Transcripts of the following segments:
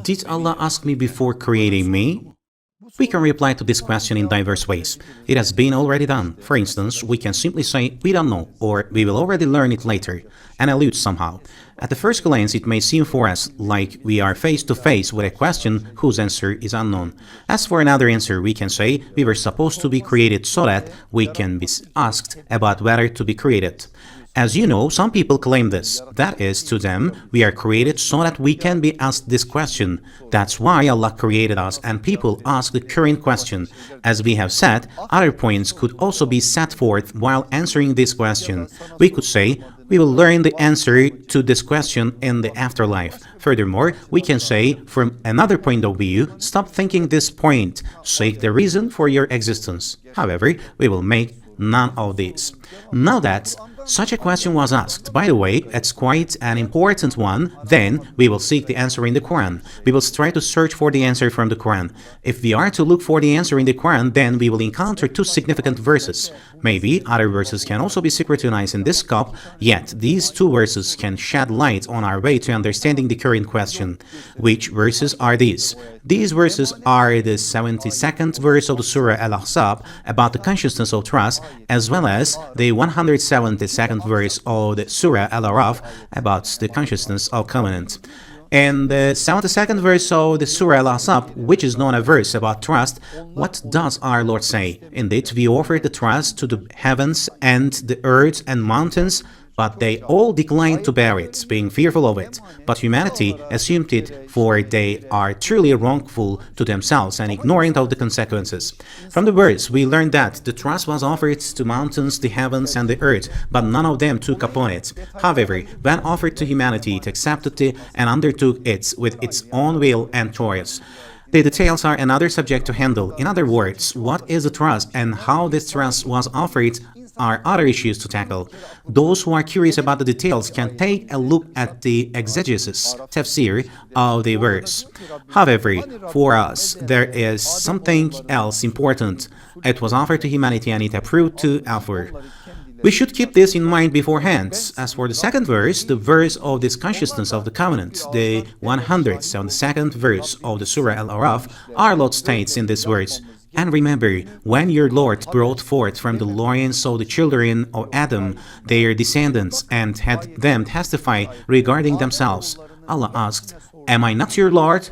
Did Allah ask me before creating me? We can reply to this question in diverse ways. It has been already done. For instance, we can simply say, we don't know, or we will already learn it later, and allude somehow. At the first glance, it may seem for us like we are face to face with a question whose answer is unknown. As for another answer, we can say, we were supposed to be created so that we can be asked about whether to be created. As you know, some people claim this. That is, to them, we are created so that we can be asked this question. That's why Allah created us, and people ask the current question. As we have said, other points could also be set forth while answering this question. We could say, we will learn the answer to this question in the afterlife. Furthermore, we can say, from another point of view, stop thinking this point, seek the reason for your existence. However, we will make none of these. Now that such a question was asked, by the way, it's quite an important one, then we will seek the answer in the Quran. We will try to search for the answer from the Quran. If we are to look for the answer in the Quran, then we will encounter two significant verses. Maybe other verses can also be scrutinized in this scope, yet these two verses can shed light on our way to understanding the current question. Which verses are these? These verses are the 72nd verse of the Surah Al-Ahzab about the consciousness of trust, as well as the 172nd verse of the Surah Al-Araf about the consciousness of covenant. In the 72nd verse of the Surah Al-Ahzab, which is known a verse about trust, what does our Lord say? Indeed, we offered the trust to the heavens and the earth and mountains, but they all declined to bear it, being fearful of it. But humanity assumed it, for they are truly wrongful to themselves and ignorant of the consequences. From the verse, we learn that the trust was offered to mountains, the heavens, and the earth, but none of them took upon it. However, when offered to humanity, it accepted it and undertook it with its own will and choice. The details are another subject to handle. In other words, what is the trust and how this trust was offered are other issues to tackle. Those who are curious about the details can take a look at the exegesis, tafsir, of the verse. However, for us, there is something else important. It was offered to humanity and it approved to offer. We should keep this in mind beforehand. As for the second verse, the verse of this consciousness of the covenant, the 172nd verse of the Surah Al-Araf, our Lord states in this verse, and remember, when your Lord brought forth from the loins of the children of Adam their descendants and had them testify regarding themselves, Allah asked, Am I not your Lord?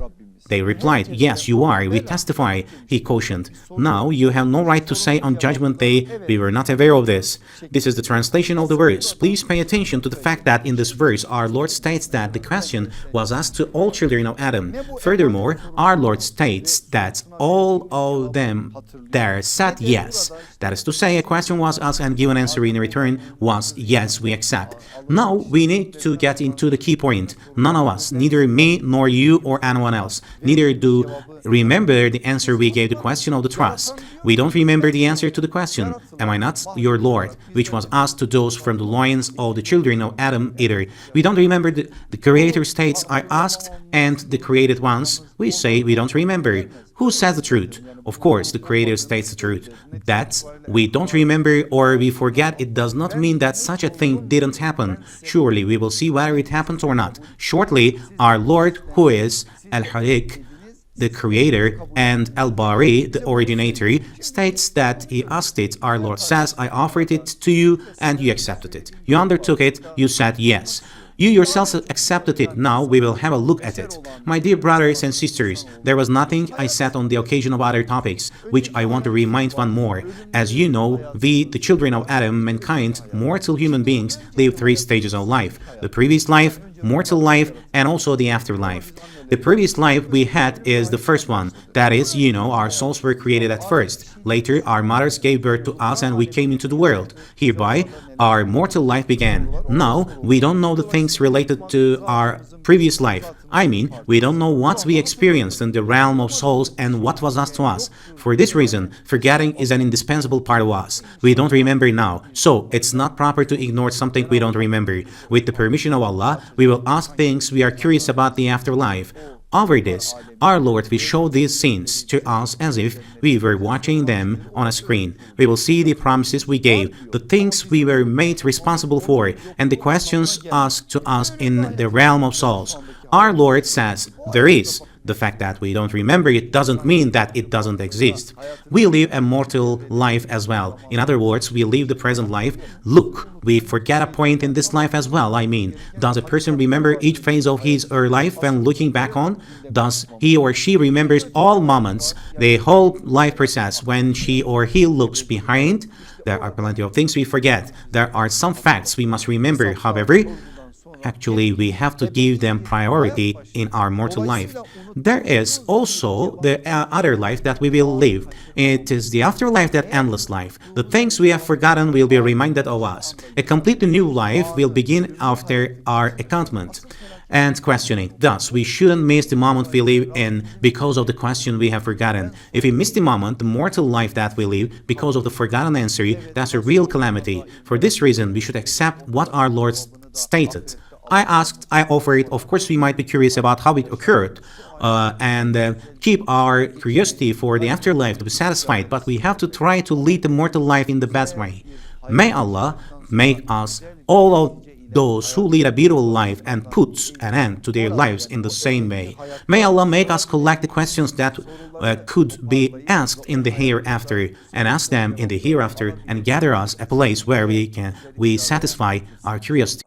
They replied, Yes, you are, we testify, he cautioned. Now you have no right to say on Judgment Day, we were not aware of this. This is the translation of the verse. Please pay attention to the fact that in this verse, our Lord states that the question was asked to all children of Adam. Furthermore, our Lord states that all of them there said yes. That is to say, a question was asked and given answer in return was yes, we accept. Now we need to get into the key point. None of us, neither me nor you or anyone else, neither do remember the answer we gave the question of the trust. We don't remember the answer to the question, Am I not your Lord? Which was asked to those from the loins of the children of Adam either. We don't remember the Creator states, I asked, and the created ones. We say we don't remember. Who says the truth? Of course, the Creator states the truth. That we don't remember or we forget, it does not mean that such a thing didn't happen. Surely we will see whether it happened or not. Shortly, our Lord, who is Al-Halik, the Creator, and Al-Bari, the Originator, states that he asked it. Our Lord says, I offered it to you and you accepted it. You undertook it, you said yes. You yourselves accepted it. Now we will have a look at it. My dear brothers and sisters, there was nothing I said on the occasion of other topics, which I want to remind one more. As you know, we, the children of Adam, mankind, mortal human beings, live three stages of life. The previous life, mortal life, and also the afterlife. The previous life we had is the first one. That is, our souls were created at first. Later, our mothers gave birth to us and we came into the world. Hereby, our mortal life began. Now, we don't know the things related to our previous life. I mean, we don't know what we experienced in the realm of souls and what was asked to us. For this reason, forgetting is an indispensable part of us. We don't remember now, so it's not proper to ignore something we don't remember. With the permission of Allah, we will ask things we are curious about the afterlife. Over this, our Lord will show these scenes to us as if we were watching them on a screen. We will see the promises we gave, the things we were made responsible for, and the questions asked to us in the realm of souls. Our Lord says there is. The fact that we don't remember it doesn't mean that it doesn't exist. We live a mortal life as well. In other words, we live the present life. Look, we forget a point in this life as well. I mean, does a person remember each phase of his or her life when looking back on? Does he or she remembers all moments, the whole life process when she or he looks behind? There are plenty of things we forget. There are some facts we must remember, however. Actually, we have to give them priority in our mortal life. There is also the other life that we will live. It is the afterlife, that endless life. The things we have forgotten will be reminded of us. A completely new life will begin after our accountment and questioning. Thus, we shouldn't miss the moment we live in because of the question we have forgotten. If we miss the moment, the mortal life that we live because of the forgotten answer, that's a real calamity. For this reason, we should accept what our Lord stated. I asked, I offered. Of course, we might be curious about how it occurred and keep our curiosity for the afterlife to be satisfied, but we have to try to lead the mortal life in the best way. May Allah make us all of those who lead a beautiful life and puts an end to their lives in the same way. May Allah make us collect the questions that could be asked in the hereafter and ask them in the hereafter and gather us a place where we satisfy our curiosity.